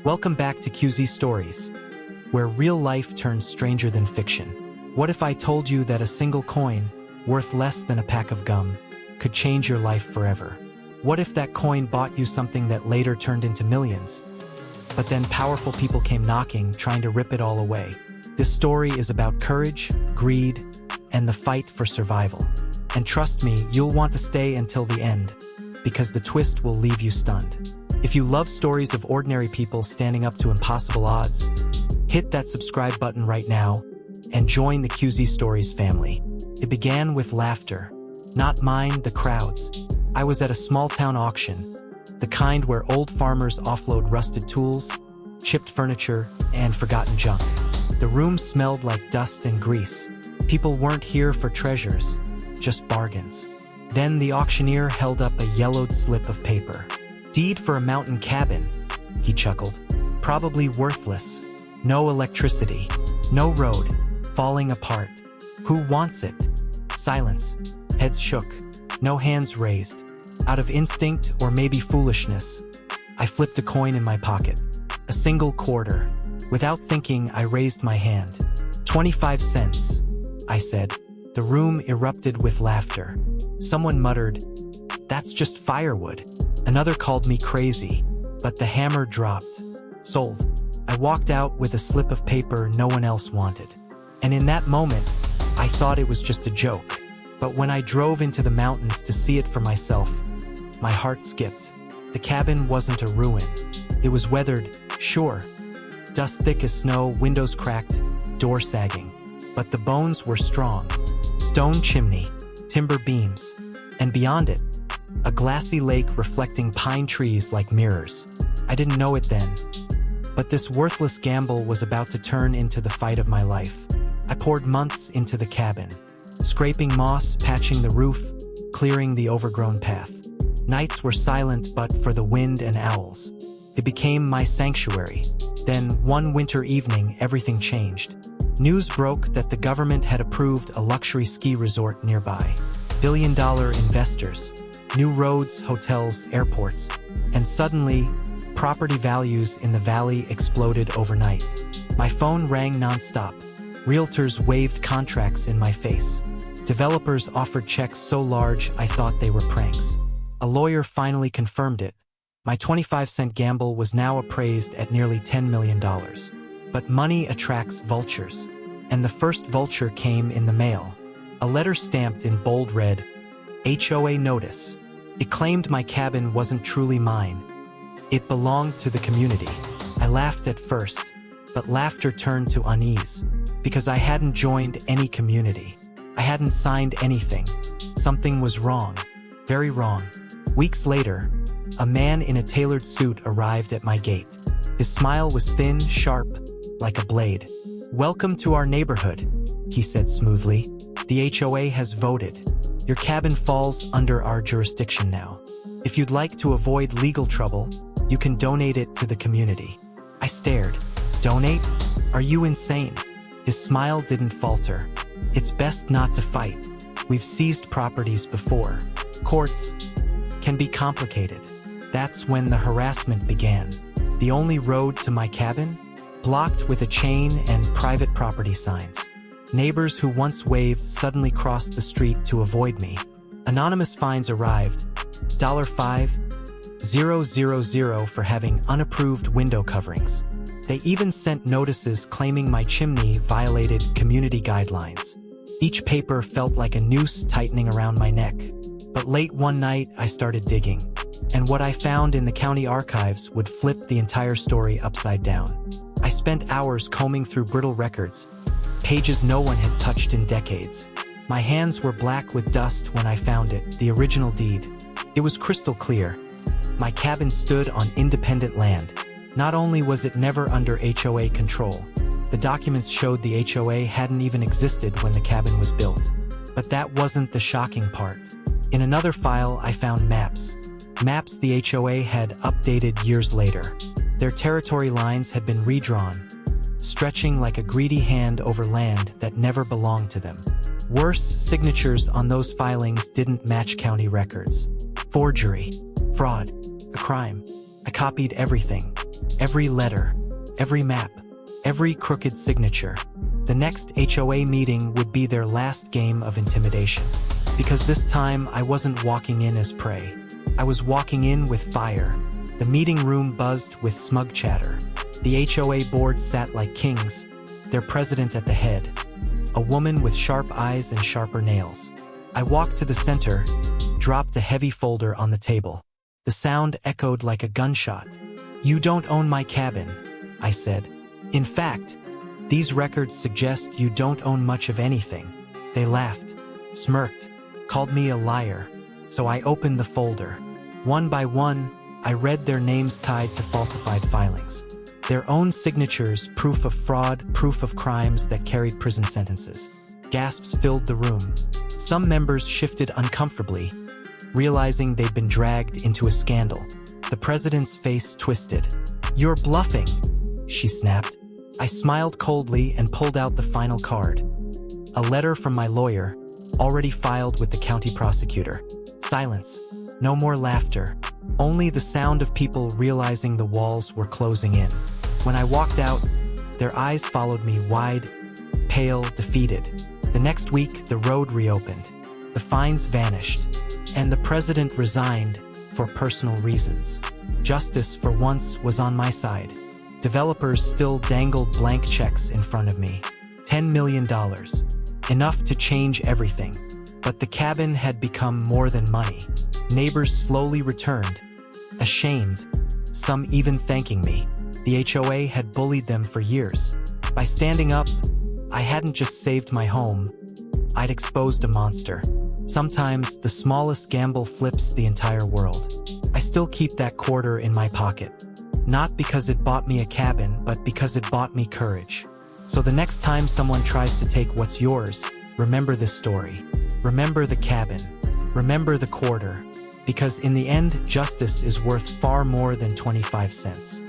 Welcome back to QZ Stories, where real life turns stranger than fiction. What if I told you that a single coin, worth less than a pack of gum, could change your life forever? What if that coin bought you something that later turned into millions? But then powerful people came knocking, trying to rip it all away. This story is about courage, greed, and the fight for survival. And trust me, you'll want to stay until the end, because the twist will leave you stunned. If you love stories of ordinary people standing up to impossible odds, hit that subscribe button right now and join the QZ Stories family. It began with laughter. Not mine, the crowd's. I was at a small-town auction, the kind where old farmers offload rusted tools, chipped furniture, and forgotten junk. The room smelled like dust and grease. People weren't here for treasures, just bargains. Then the auctioneer held up a yellowed slip of paper. "Deed for a mountain cabin," he chuckled. "Probably worthless. No electricity. No road. Falling apart. Who wants it?" Silence. Heads shook. No hands raised. Out of instinct, or maybe foolishness, I flipped a coin in my pocket. A single quarter. Without thinking, I raised my hand. 25 cents, I said. The room erupted with laughter. Someone muttered, "That's just firewood." Another called me crazy, but the hammer dropped. Sold. I walked out with a slip of paper no one else wanted. And in that moment, I thought it was just a joke. But when I drove into the mountains to see it for myself, my heart skipped. The cabin wasn't a ruin. It was weathered, sure. Dust thick as snow, windows cracked, door sagging. But the bones were strong. Stone chimney, timber beams, and beyond it, a glassy lake reflecting pine trees like mirrors. I didn't know it then, but this worthless gamble was about to turn into the fight of my life. I poured months into the cabin, scraping moss, patching the roof, clearing the overgrown path. Nights were silent but for the wind and owls. It became my sanctuary. Then, one winter evening, everything changed. News broke that the government had approved a luxury ski resort nearby. Billion-dollar investors, new roads, hotels, airports, and suddenly, property values in the valley exploded overnight. My phone rang nonstop. Realtors waved contracts in my face. Developers offered checks so large I thought they were pranks. A lawyer finally confirmed it. My 25-cent gamble was now appraised at nearly $10 million. But money attracts vultures. And the first vulture came in the mail. A letter stamped in bold red, HOA notice. It claimed my cabin wasn't truly mine. It belonged to the community. I laughed at first, but laughter turned to unease, because I hadn't joined any community. I hadn't signed anything. Something was wrong. Very wrong. Weeks later, a man in a tailored suit arrived at my gate. His smile was thin, sharp, like a blade. "Welcome to our neighborhood," he said smoothly. "The HOA has voted. Your cabin falls under our jurisdiction now. If you'd like to avoid legal trouble, you can donate it to the community." I stared. "Donate? Are you insane?" His smile didn't falter. "It's best not to fight. We've seized properties before. Courts can be complicated." That's when the harassment began. The only road to my cabin? Blocked with a chain and private property signs. Neighbors who once waved suddenly crossed the street to avoid me. Anonymous fines arrived. $5,000 for having unapproved window coverings. They even sent notices claiming my chimney violated community guidelines. Each paper felt like a noose tightening around my neck. But late one night, I started digging. And what I found in the county archives would flip the entire story upside down. I spent hours combing through brittle records, pages no one had touched in decades. My hands were black with dust when I found it, the original deed. It was crystal clear. My cabin stood on independent land. Not only was it never under HOA control, the documents showed the HOA hadn't even existed when the cabin was built. But that wasn't the shocking part. In another file, I found maps. Maps the HOA had updated years later. Their territory lines had been redrawn, stretching like a greedy hand over land that never belonged to them. Worse, signatures on those filings didn't match county records. Forgery. Fraud. A crime. I copied everything. Every letter, every map, every crooked signature. The next HOA meeting would be their last game of intimidation. Because this time, I wasn't walking in as prey. I was walking in with fire. The meeting room buzzed with smug chatter. The HOA board sat like kings, their president at the head, a woman with sharp eyes and sharper nails. I walked to the center, dropped a heavy folder on the table. The sound echoed like a gunshot. "You don't own my cabin," I said. "In fact, these records suggest you don't own much of anything." They laughed, smirked, called me a liar. So I opened the folder. One by one, I read their names tied to falsified filings. Their own signatures, proof of fraud, proof of crimes that carried prison sentences. Gasps filled the room. Some members shifted uncomfortably, realizing they'd been dragged into a scandal. The president's face twisted. "You're bluffing," she snapped. I smiled coldly and pulled out the final card. A letter from my lawyer, already filed with the county prosecutor. Silence. No more laughter. Only the sound of people realizing the walls were closing in. When I walked out, their eyes followed me wide, pale, defeated. The next week, the road reopened. The fines vanished. And the president resigned for personal reasons. Justice, for once, was on my side. Developers still dangled blank checks in front of me. $10 million. Enough to change everything. But the cabin had become more than money. Neighbors slowly returned, ashamed, some even thanking me. The HOA had bullied them for years. By standing up, I hadn't just saved my home, I'd exposed a monster. Sometimes the smallest gamble flips the entire world. I still keep that quarter in my pocket. Not because it bought me a cabin, but because it bought me courage. So the next time someone tries to take what's yours, remember this story. Remember the cabin. Remember the quarter. Because in the end, justice is worth far more than 25 cents.